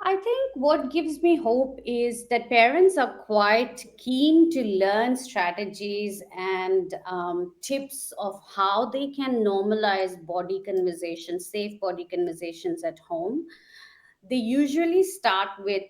I think what gives me hope is that parents are quite keen to learn strategies and tips of how they can normalize body conversations, safe body conversations at home. They usually start with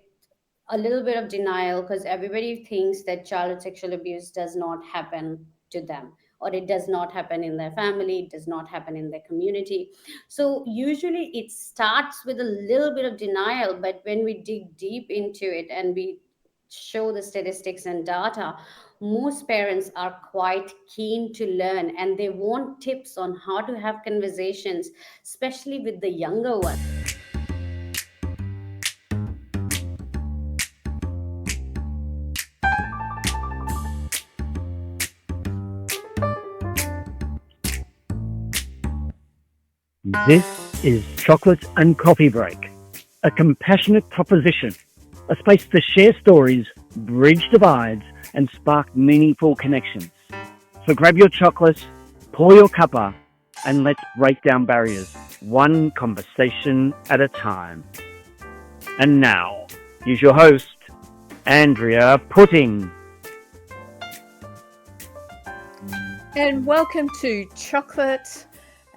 a little bit of denial because everybody thinks that childhood sexual abuse does not happen to them, or it does not happen in their family, it does not happen in their community. So usually it starts with a little bit of denial, but when we dig deep into it and we show the statistics and data, most parents are quite keen to learn and they want tips on how to have conversations, especially with the younger ones. This is Chocolate and Coffee Break, a compassionate proposition, a space to share stories, bridge divides, and spark meaningful connections. So grab your chocolate, pour your cuppa, and let's break down barriers, one conversation at a time. And now, here's your host, Andrea Pudding. And welcome to Chocolate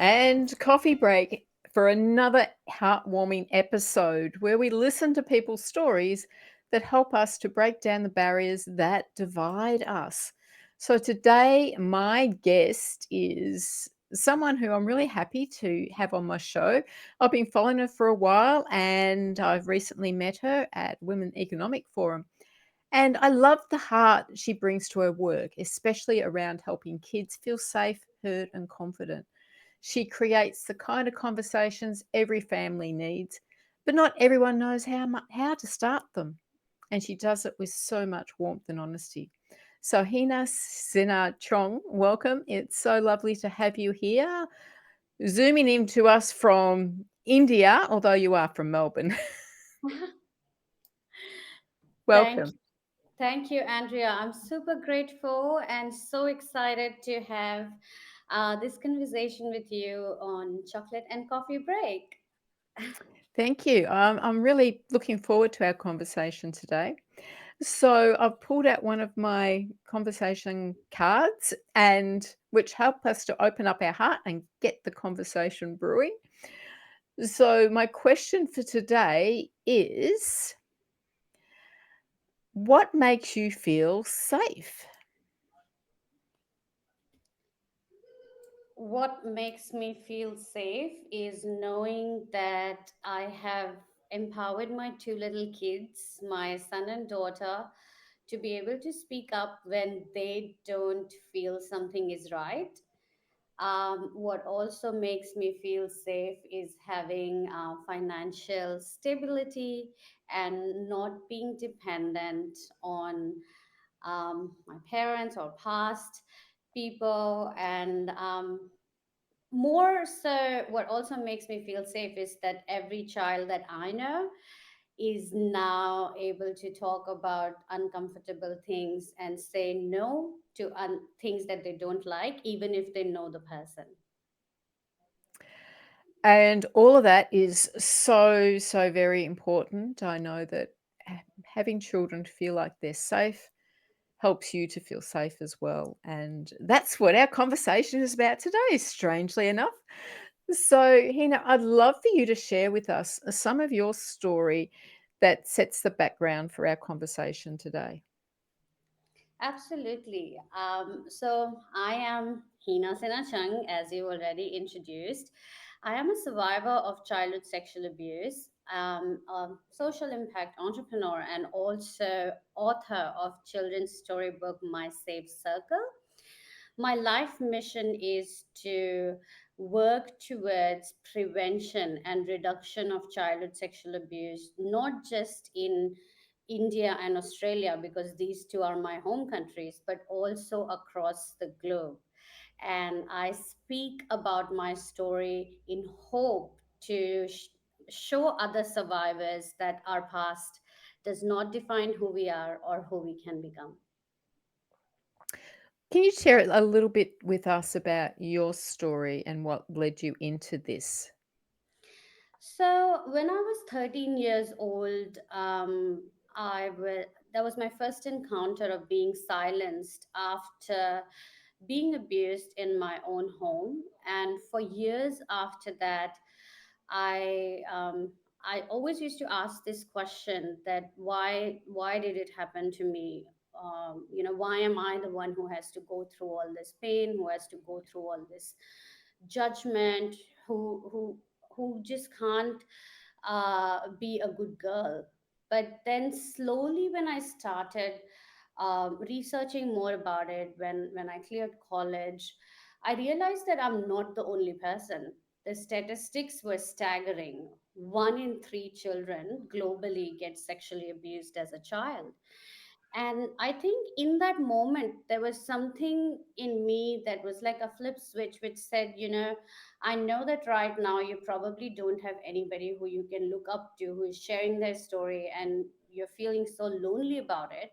and Coffee Break for another heartwarming episode where we listen to people's stories that help us to break down the barriers that divide us. So today, my guest is someone who I'm really happy to have on my show. I've been following her for a while and I've recently met her at Women Economic Forum. And I love the heart she brings to her work, especially around helping kids feel safe, heard, and confident. She creates the kind of conversations every family needs, but not everyone knows how to start them. And she does it with so much warmth and honesty. So, Heena Sinha Cheung, welcome. It's so lovely to have you here, zooming in to us from India, although you are from Melbourne. Thank Welcome. Thank you, Andrea. I'm super grateful and so excited to have this conversation with you on Chocolate and Coffee Break. Thank you. I'm really looking forward to our conversation today. So I've pulled out one of my conversation cards and which help us to open up our heart and get the conversation brewing. So my question for today is, what makes you feel safe? What makes me feel safe is knowing that I have empowered my two little kids, my son and daughter, to be able to speak up when they don't feel something is right. What also makes me feel safe is having financial stability and not being dependent on my parents or past people. And more so, what also makes me feel safe is that every child that I know is now able to talk about uncomfortable things and say no to things that they don't like, even if they know the person. And all of that is so, so very important. I know that having children feel like they're safe helps you to feel safe as well. And that's what our conversation is about today, strangely enough. So, Hina, I'd love for you to share with us some of your story that sets the background for our conversation today. Absolutely. So I am Heena Sinha Cheung, as you already introduced. I am a survivor of childhood sexual abuse, a social impact entrepreneur, and also author of children's storybook My Safe Circle. My life mission is to work towards prevention and reduction of childhood sexual abuse, not just in India and Australia, because these two are my home countries, but also across the globe. And I speak about my story in hope to show other survivors that our past does not define who we are or who we can become. Can you share a little bit with us about your story and what led you into this? So when I was 13 years old, that was my first encounter of being silenced after being abused in my own home. And for years after that, I um, I always used to ask this question, that why did it happen to me? Why am I the one who has to go through all this pain, who has to go through all this judgment, who just can't be a good girl. But then slowly, when I started researching more about it, when I cleared college, I realized that I'm not the only person. The statistics were staggering. 1 in 3 children globally get sexually abused as a child. And I think in that moment, there was something in me that was like a flip switch, which said, I know that right now you probably don't have anybody who you can look up to who is sharing their story, and you're feeling so lonely about it.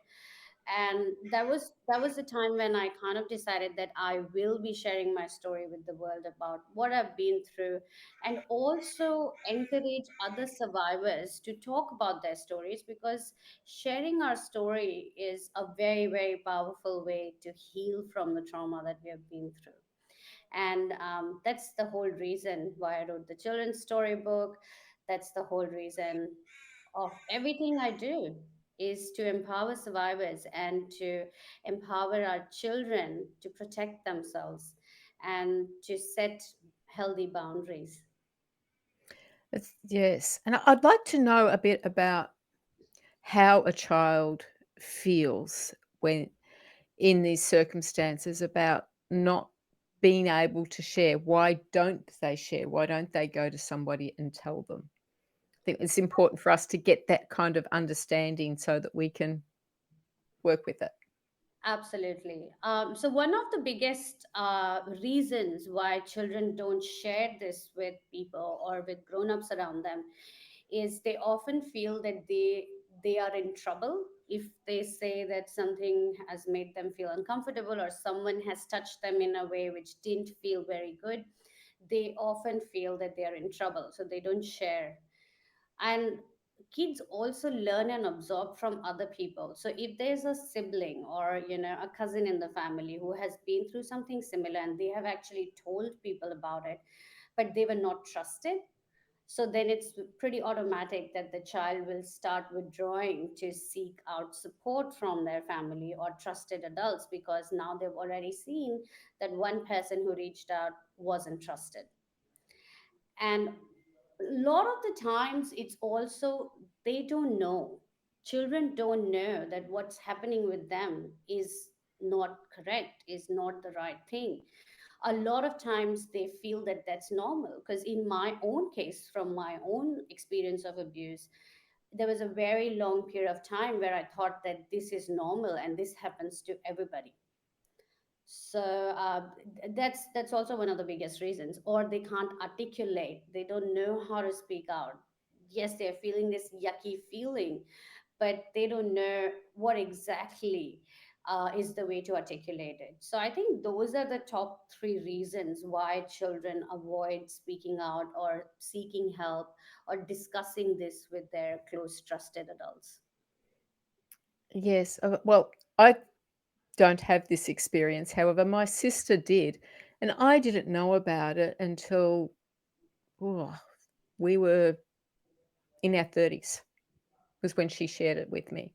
And that was the time when I kind of decided that I will be sharing my story with the world about what I've been through, and also encourage other survivors to talk about their stories, because sharing our story is a very, very powerful way to heal from the trauma that we have been through. And that's the whole reason why I wrote the children's storybook. That's the whole reason of everything I do, is to empower survivors and to empower our children to protect themselves and to set healthy boundaries. Yes. And I'd like to know a bit about how a child feels when in these circumstances about not being able to share. Why don't they share? Why don't they go to somebody and tell them? I think it's important for us to get that kind of understanding so that we can work with it. Absolutely. So, one of the biggest reasons why children don't share this with people or with grown-ups around them is they often feel that they are in trouble if they say that something has made them feel uncomfortable, or someone has touched them in a way which didn't feel very good. They often feel that they are in trouble, so they don't share. And kids also learn and absorb from other people. So if there's a sibling or a cousin in the family who has been through something similar, and they have actually told people about it, but they were not trusted, so then it's pretty automatic that the child will start withdrawing to seek out support from their family or trusted adults, because now they've already seen that one person who reached out wasn't trusted. And a lot of the times, it's also they don't know. Children don't know that what's happening with them is not correct, is not the right thing. A lot of times they feel that that's normal, because in my own case, from my own experience of abuse, there was a very long period of time where I thought that this is normal and this happens to everybody. So that's also one of the biggest reasons. Or they can't articulate, they don't know how to speak out. Yes, they're feeling this yucky feeling, but they don't know what exactly is the way to articulate it. So I think those are the top three reasons why children avoid speaking out or seeking help or discussing this with their close trusted adults. Yes. Well, I don't have this experience. However, my sister did. And I didn't know about it until oh, we were in our 30s, was when she shared it with me.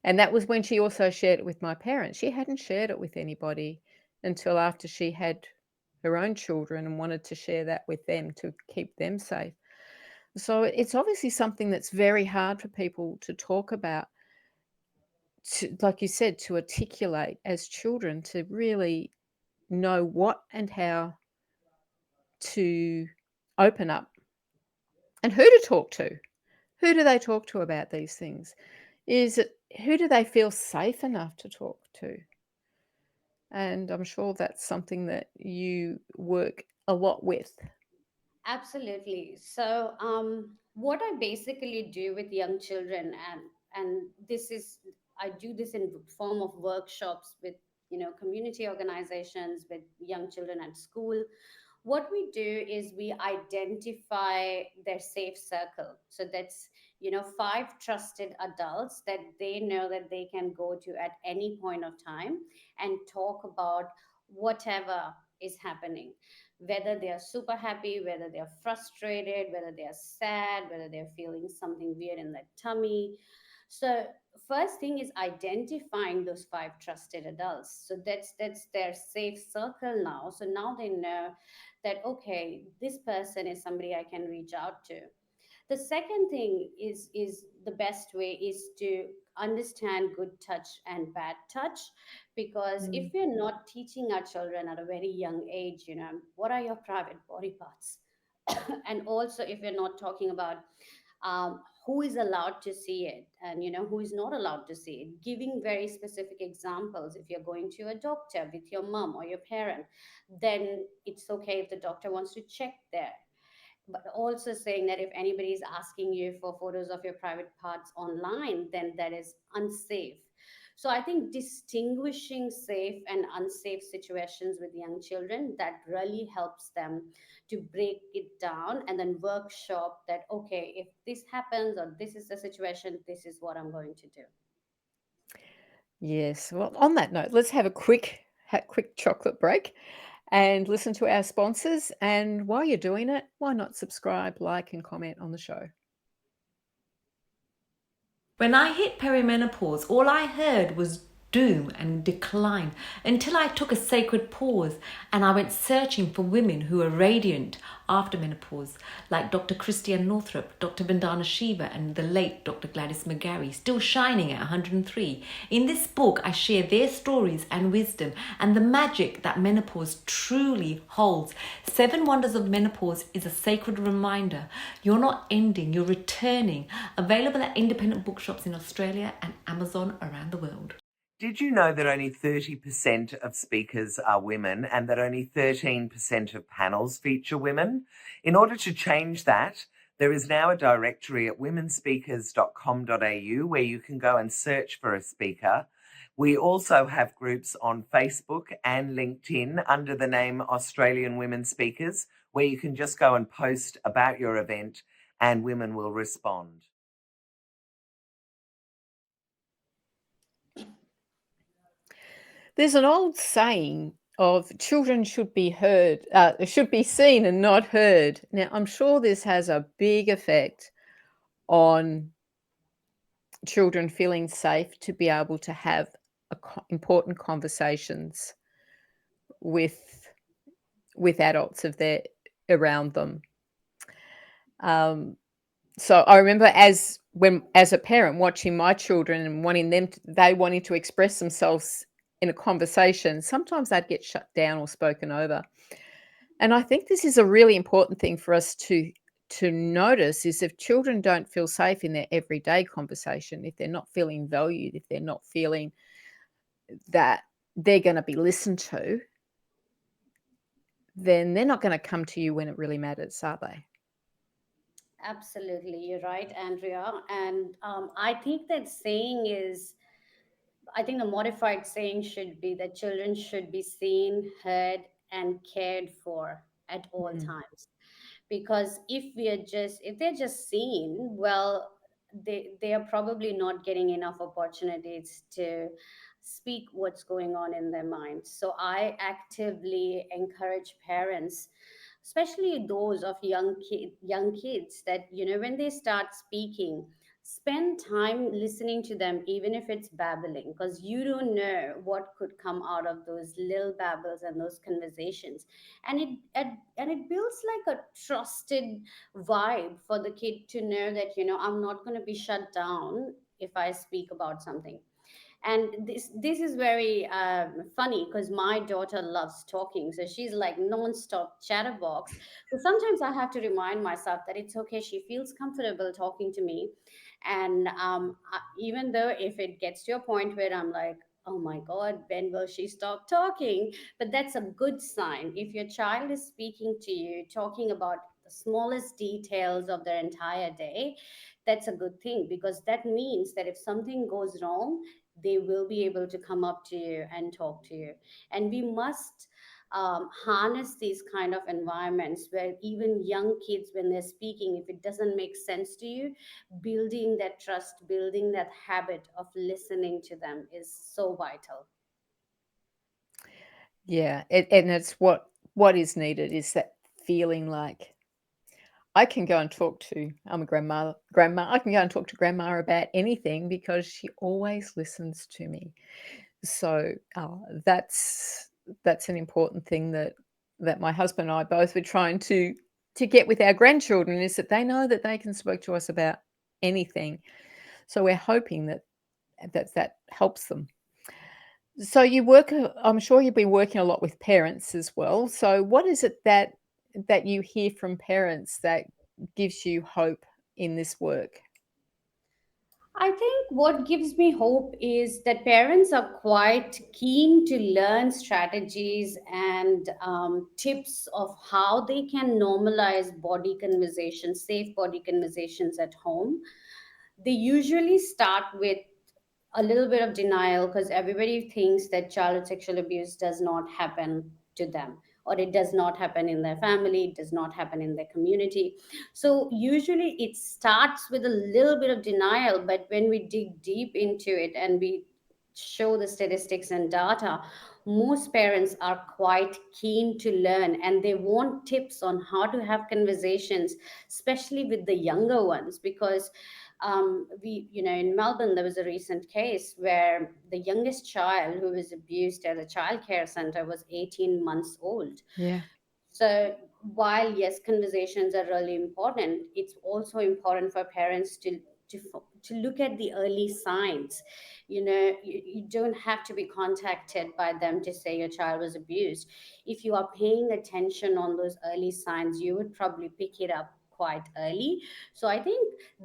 And that was when she also shared it with my parents. She hadn't shared it with anybody until after she had her own children and wanted to share that with them to keep them safe. So it's obviously something that's very hard for people to talk about, to, like you said, to articulate as children, to really know what and how to open up and who to talk to. Who do they talk to about these things? Is it who do they feel safe enough to talk to? And I'm sure that's something that you work a lot with. Absolutely. So, what I basically do with young children, and this is I do this in form of workshops with community organizations, with young children at school. what we do is we identify their safe circle. So that's, 5 trusted adults that they know that they can go to at any point of time and talk about whatever is happening, whether they are super happy, whether they are frustrated, whether they are sad, whether they're feeling something weird in their tummy. So first thing is identifying those 5 trusted adults. So that's their safe circle now. So now they know that, okay, this person is somebody I can reach out to. The second thing is the best way is to understand good touch and bad touch, because if Mm. we're not teaching our children at a very young age, what are your private body parts, and also if we're not talking about who is allowed to see it and who is not allowed to see it, giving very specific examples. If you're going to a doctor with your mom or your parent, then it's okay if the doctor wants to check there, but also saying that if anybody is asking you for photos of your private parts online, then that is unsafe. So I think distinguishing safe and unsafe situations with young children, that really helps them to break it down and then workshop that, okay, if this happens or this is the situation, this is what I'm going to do. Yes. Well, on that note, let's have a quick chocolate break and listen to our sponsors. And while you're doing it, why not subscribe, like, and comment on the show? When I hit perimenopause, all I heard was doom and decline until I took a sacred pause and I went searching for women who are radiant after menopause, like Dr. Christiane Northrup, Dr. Vandana Shiva, and the late Dr. Gladys McGarry, still shining at 103. In this book, I share their stories and wisdom and the magic that menopause truly holds. 7 Wonders of Menopause is a sacred reminder. You're not ending, you're returning. Available at independent bookshops in Australia and Amazon around the world. Did you know that only 30% of speakers are women and that only 13% of panels feature women? In order to change that, there is now a directory at womenspeakers.com.au where you can go and search for a speaker. We also have groups on Facebook and LinkedIn under the name Australian Women Speakers, where you can just go and post about your event and women will respond. There's an old saying of children should be seen and not heard. Now, I'm sure this has a big effect on children feeling safe to be able to have important conversations with adults of their around them. So I remember as a parent watching my children and wanting to express themselves in a conversation, sometimes they'd get shut down or spoken over. And I think this is a really important thing for us to notice is if children don't feel safe in their everyday conversation, if they're not feeling valued, if they're not feeling that they're going to be listened to, then they're not going to come to you when it really matters, are they? Absolutely, you're right, Andrea. And I think that saying is, I think the modified saying should be that children should be seen, heard, and cared for at all Mm. times. Because if they're just seen, well, they are probably not getting enough opportunities to speak what's going on in their minds. So I actively encourage parents, especially those of young kids, that when they start speaking, spend time listening to them, even if it's babbling, because you don't know what could come out of those little babbles and those conversations. And it builds like a trusted vibe for the kid to know that I'm not going to be shut down if I speak about something. And this is very funny, because my daughter loves talking, so she's like non-stop chatterbox. So sometimes I have to remind myself that it's okay, she feels comfortable talking to me. And even though if it gets to a point where I'm like, oh my god, when will she stop talking, but that's a good sign. If your child is speaking to you, talking about the smallest details of their entire day, that's a good thing, because that means that if something goes wrong, they will be able to come up to you and talk to you. And we must harness these kind of environments where even young kids, when they're speaking, if it doesn't make sense to you, building that trust, building that habit of listening to them is so vital. Yeah, and it's what is needed is that feeling like I can go and talk to I'm a grandma. I can go and talk to grandma about anything because she always listens to me. So that's an important thing that my husband and I both were trying to get with our grandchildren is that they know that they can speak to us about anything. So we're hoping that helps them. So you work, I'm sure you've been working a lot with parents as well. So what is it that you hear from parents that gives you hope in this work? I think what gives me hope is that parents are quite keen to learn strategies and tips of how they can normalize body conversations, safe body conversations at home. They usually start with a little bit of denial because everybody thinks that childhood sexual abuse does not happen to them, or it does not happen in their family, it does not happen in their community. So usually it starts with a little bit of denial, but when we dig deep into it and we show the statistics and data, most parents are quite keen to learn and they want tips on how to have conversations, especially with the younger ones, because in Melbourne, there was a recent case where the youngest child who was abused at a childcare center was 18 months old. Yeah. So while yes, conversations are really important, it's also important for parents to look at the early signs. You don't have to be contacted by them to say your child was abused. If you are paying attention on those early signs, you would probably pick it up quite early. So I think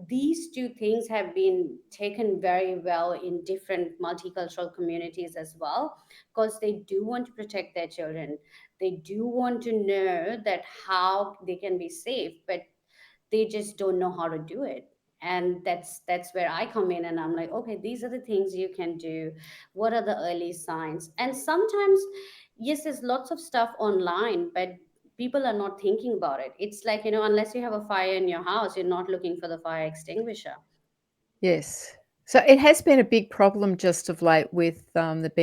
these two things have been taken very well in different multicultural communities as well, because they do want to protect their children. They do want to know that how they can be safe, but they just don't know how to do it. And that's where I come in and I'm like, okay, these are the things you can do. What are the early signs? And sometimes, yes, there's lots of stuff online, but people are not thinking about it. It's like, unless you have a fire in your house, you're not looking for the fire extinguisher. Yes. So it has been a big problem just of late with there've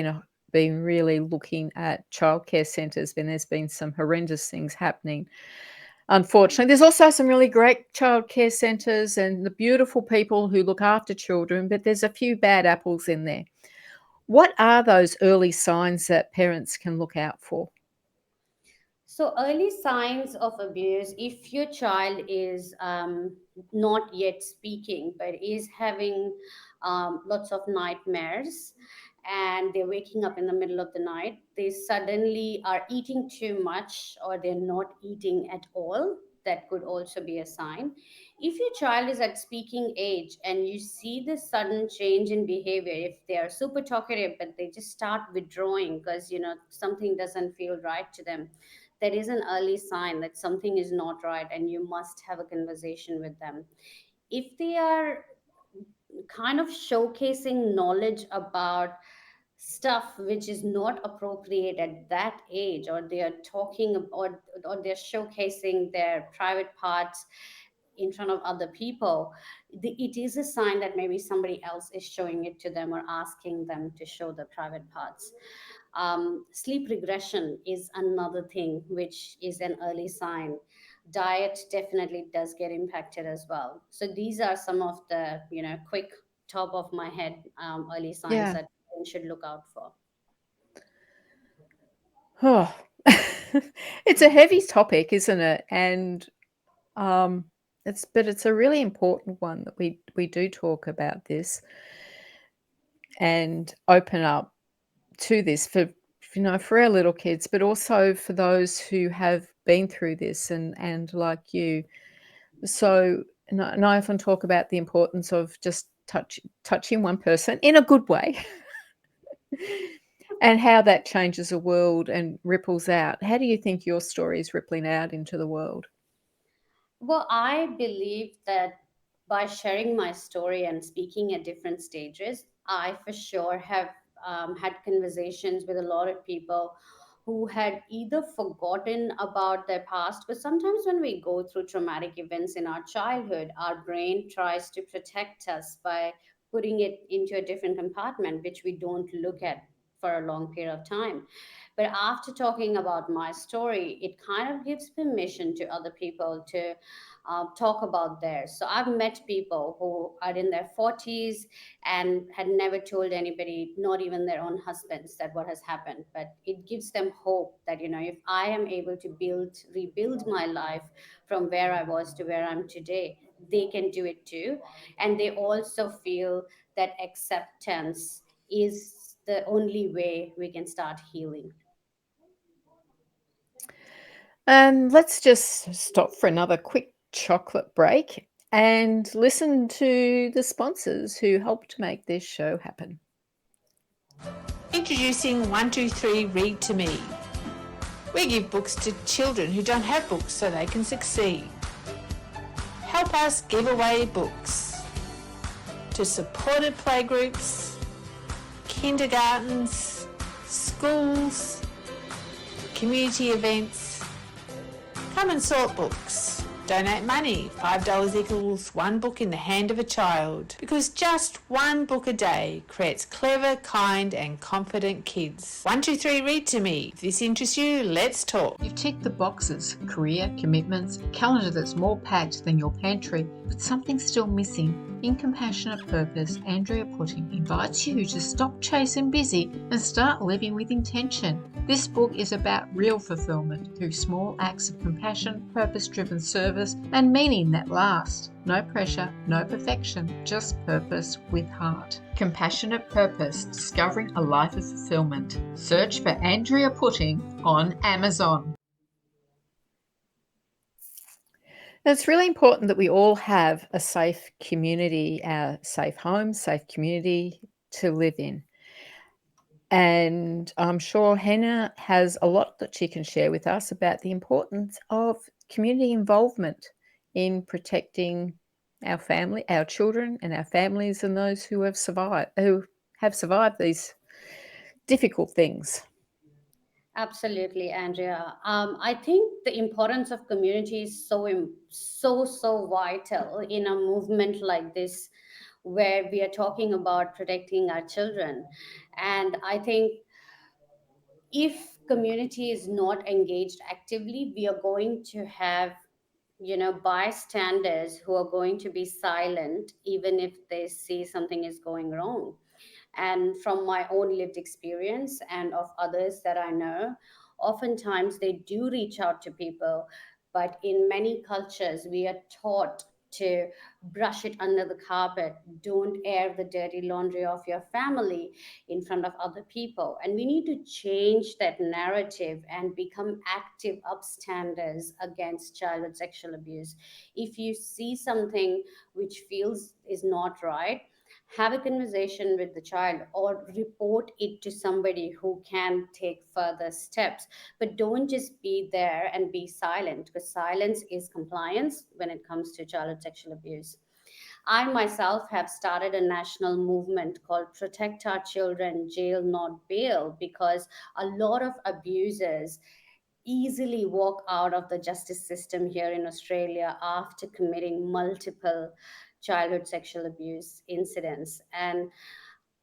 been really looking at childcare centres when there's been some horrendous things happening. Unfortunately, there's also some really great childcare centres and the beautiful people who look after children, but there's a few bad apples in there. What are those early signs that parents can look out for? So, early signs of abuse, if your child is not yet speaking but is having lots of nightmares, and they're waking up in the middle of the night, they suddenly are eating too much or they're not eating at all, that could also be a sign. If your child is at speaking age and you see this sudden change in behavior, if they are super talkative but they just start withdrawing because something doesn't feel right to them, that is an early sign that something is not right and you must have a conversation with them. If they are kind of showcasing knowledge about stuff which is not appropriate at that age, or they are talking or they're showcasing their private parts in front of other people, it is a sign that maybe somebody else is showing it to them or asking them to show the private parts. Sleep regression is another thing which is an early sign. Diet definitely does get impacted as well. So these are some of the quick top of my head early signs Yeah. that one should look out for. Oh, it's a heavy topic, isn't it? And um, it's a really important one that we do talk about this and open up to this for for our little kids, but also for those who have been through this and like you. So, and I often talk about the importance of just touching one person in a good way and how that changes the world and ripples out. How do you think your story is rippling out into the world? Well, I believe that by sharing my story and speaking at different stages, I for sure have had conversations with a lot of people who had either forgotten about their past, because sometimes when we go through traumatic events in our childhood, our brain tries to protect us by putting it into a different compartment, which we don't look at for a long period of time. But after talking about my story, it kind of gives permission to other people to talk about theirs. So I've met people who are in their 40s and had never told anybody, not even their own husbands, that what has happened. But it gives them hope that, if I am able to rebuild my life from where I was to where I'm today, they can do it too. And they also feel that acceptance is the only way we can start healing. And let's just stop for another quick chocolate break and listen to the sponsors who helped make this show happen. Introducing 123 Read to Me. We give books to children who don't have books so they can succeed. Help us give away books to supported playgroups, kindergartens, schools, community events. Come and sort books. Donate money. $5 equals one book in the hand of a child. Because just one book a day creates clever, kind and confident kids. 123 Read to Me. If this interests you, let's talk. You've ticked the boxes: career, commitments, calendar that's more packed than your pantry, but something's still missing. In Compassionate Purpose, Andrea Putting invites you to stop chasing busy and start living with intention. This book is about real fulfillment through small acts of compassion, purpose-driven service, and meaning that last. No pressure, no perfection, just purpose with heart. Compassionate Purpose, Discovering a Life of Fulfillment. Search for Andrea Putting on Amazon. It's really important that we all have a safe community, a safe home, safe community to live in. And I'm sure Heena has a lot that she can share with us about the importance of community involvement in protecting our family, our children and our families, and those who have survived these difficult things. Absolutely, Andrea. I think the importance of community is so vital in a movement like this, where we are talking about protecting our children. And I think if community is not engaged actively, we are going to have bystanders who are going to be silent even if they see something is going wrong. And from my own lived experience and of others that I know, oftentimes they do reach out to people, but in many cultures, we are taught to brush it under the carpet. Don't air the dirty laundry of your family in front of other people. And we need to change that narrative and become active upstanders against childhood sexual abuse. If you see something which feels is not right, have a conversation with the child or report it to somebody who can take further steps. But don't just be there and be silent, because silence is compliance when it comes to childhood sexual abuse. I myself have started a national movement called Protect Our Children, Jail Not Bail, because a lot of abusers easily walk out of the justice system here in Australia after committing multiple childhood sexual abuse incidents. And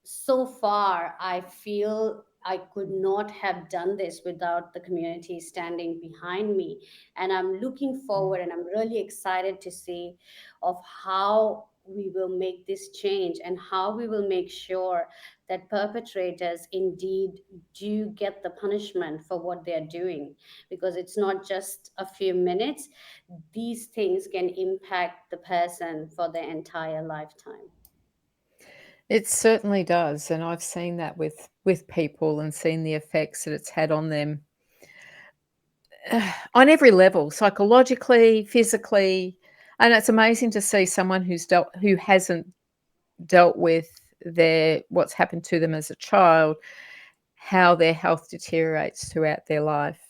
so far, I feel I could not have done this without the community standing behind me. And I'm looking forward and I'm really excited to see of how we will make this change and how we will make sure that perpetrators indeed do get the punishment for what they're doing, because it's not just a few minutes. These things can impact the person for their entire lifetime. It certainly does, and I've seen that with people and seen the effects that it's had on them on every level, psychologically, physically. And it's amazing to see someone who hasn't dealt with what's happened to them as a child, how their health deteriorates throughout their life.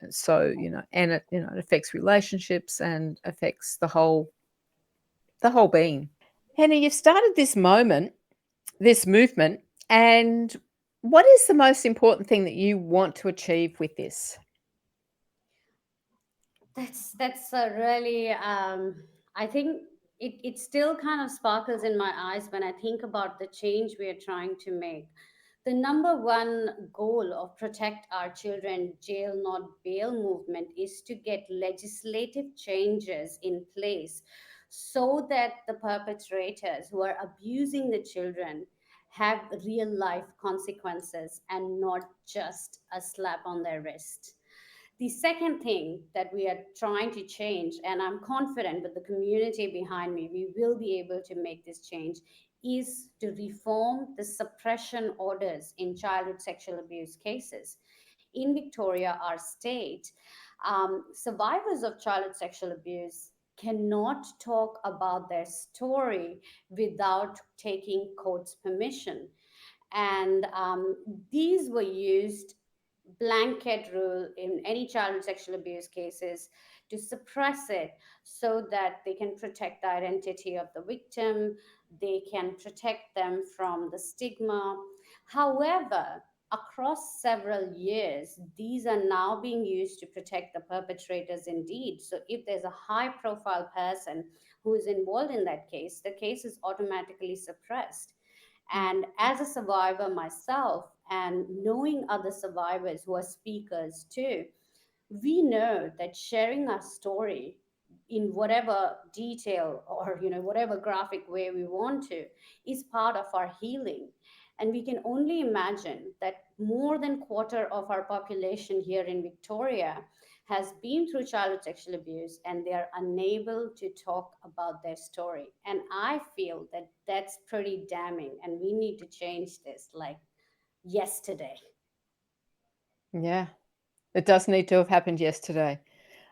So, and it affects relationships and affects the whole being. Henny, you've started this movement, and What is the most important thing that you want to achieve with this? That's a really I think it still kind of sparkles in my eyes when I think about the change we are trying to make. The number one goal of Protect Our Children Jail Not Bail movement is to get legislative changes in place so that the perpetrators who are abusing the children have real life consequences and not just a slap on their wrist. The second thing that we are trying to change, and I'm confident with the community behind me, we will be able to make this change, is to reform the suppression orders in childhood sexual abuse cases. In Victoria, our state, survivors of childhood sexual abuse cannot talk about their story without taking court's permission. And these were used blanket rule in any childhood sexual abuse cases to suppress it so that they can protect the identity of the victim, they can protect them from the stigma. However, across several years, these are now being used to protect the perpetrators indeed. So if there's a high profile person who is involved in that case, the case is automatically suppressed. And as a survivor myself, and knowing other survivors who are speakers too, we know that sharing our story in whatever detail or whatever graphic way we want to is part of our healing. And we can only imagine that more than quarter of our population here in Victoria has been through childhood sexual abuse and they are unable to talk about their story. And I feel that that's pretty damning and we need to change this like yesterday. Yeah, it does need to have happened yesterday.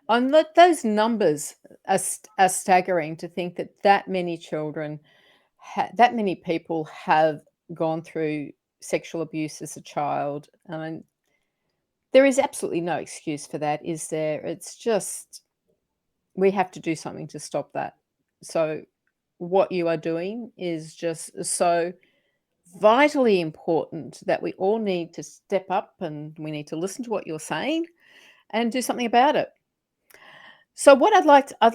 And those numbers are staggering to think that that many children, that many people have gone through sexual abuse as a child. I mean, there is absolutely no excuse for that, is there? It's just, we have to do something to stop that. So, what you are doing is just so vitally important that we all need to step up and we need to listen to what you're saying and do something about it. So what I'd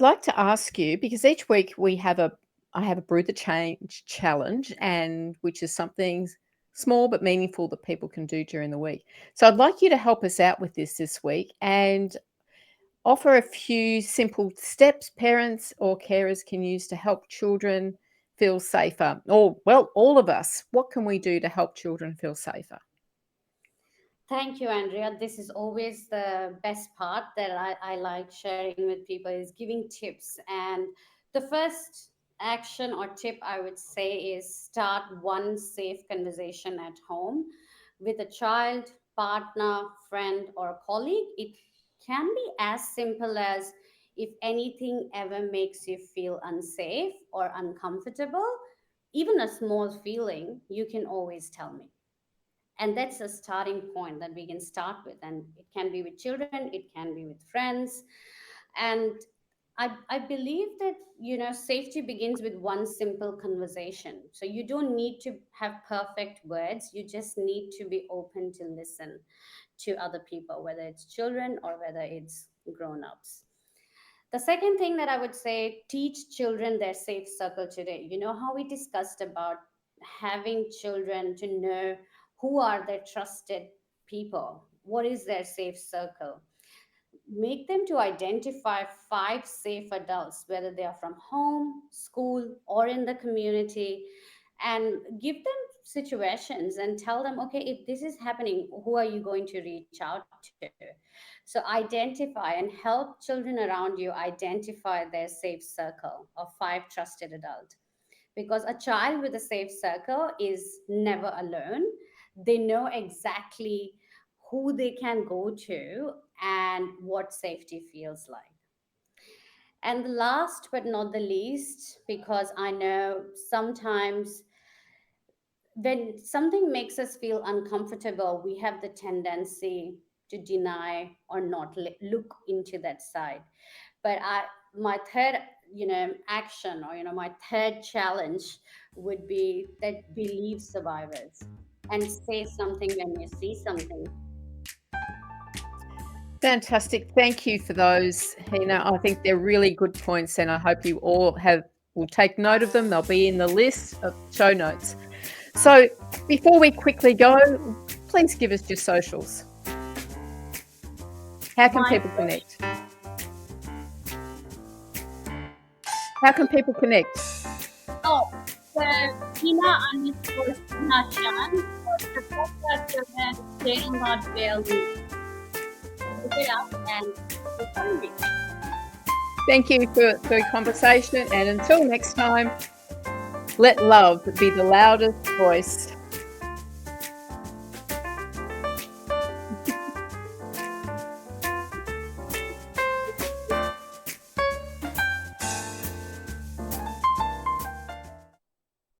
like to ask you, because each week I have a Brew the Change challenge, and which is something small but meaningful that people can do during the week. So I'd like you to help us out with this week and offer a few simple steps parents or carers can use to help children feel safer. Or well, all of us. What can we do to help children feel safer? Thank you, Andrea. This is always the best part that I like sharing with people is giving tips. And the first action or tip I would say is start one safe conversation at home with a child, partner, friend, or colleague. It can be as simple as if anything ever makes you feel unsafe or uncomfortable, even a small feeling, you can always tell me. And that's a starting point that we can start with, and it can be with children, it can be with friends. And I believe that safety begins with one simple conversation. So you don't need to have perfect words, you just need to be open to listen to other people, whether it's children or whether it's grown-ups. The second thing that I would say, teach children their safe circle today. You know how we discussed about having children to know who are their trusted people, what is their safe circle. Make them to identify five safe adults, whether they are from home, school, or in the community, and give them situations and tell them, okay, if this is happening, who are you going to reach out to? So identify and help children around you identify their safe circle of five trusted adults, because a child with a safe circle is never alone. They know exactly who they can go to and what safety feels like. And the last but not the least, because I know sometimes when something makes us feel uncomfortable, we have the tendency to deny or not look into that side. But my third action, or my third challenge would be that believe survivors. and say something when you see something. Fantastic. Thank you for those, Heena. I think they're really good points, and I hope you all will take note of them. They'll be in the list of show notes. So before we quickly go, please give us your socials. How can people connect? How can people connect? Oh, so Heena Sinha Cheung, the podcast Jail Not Bail Me. Look it up and follow me. Thank you for the conversation, and until next time, let love be the loudest voice.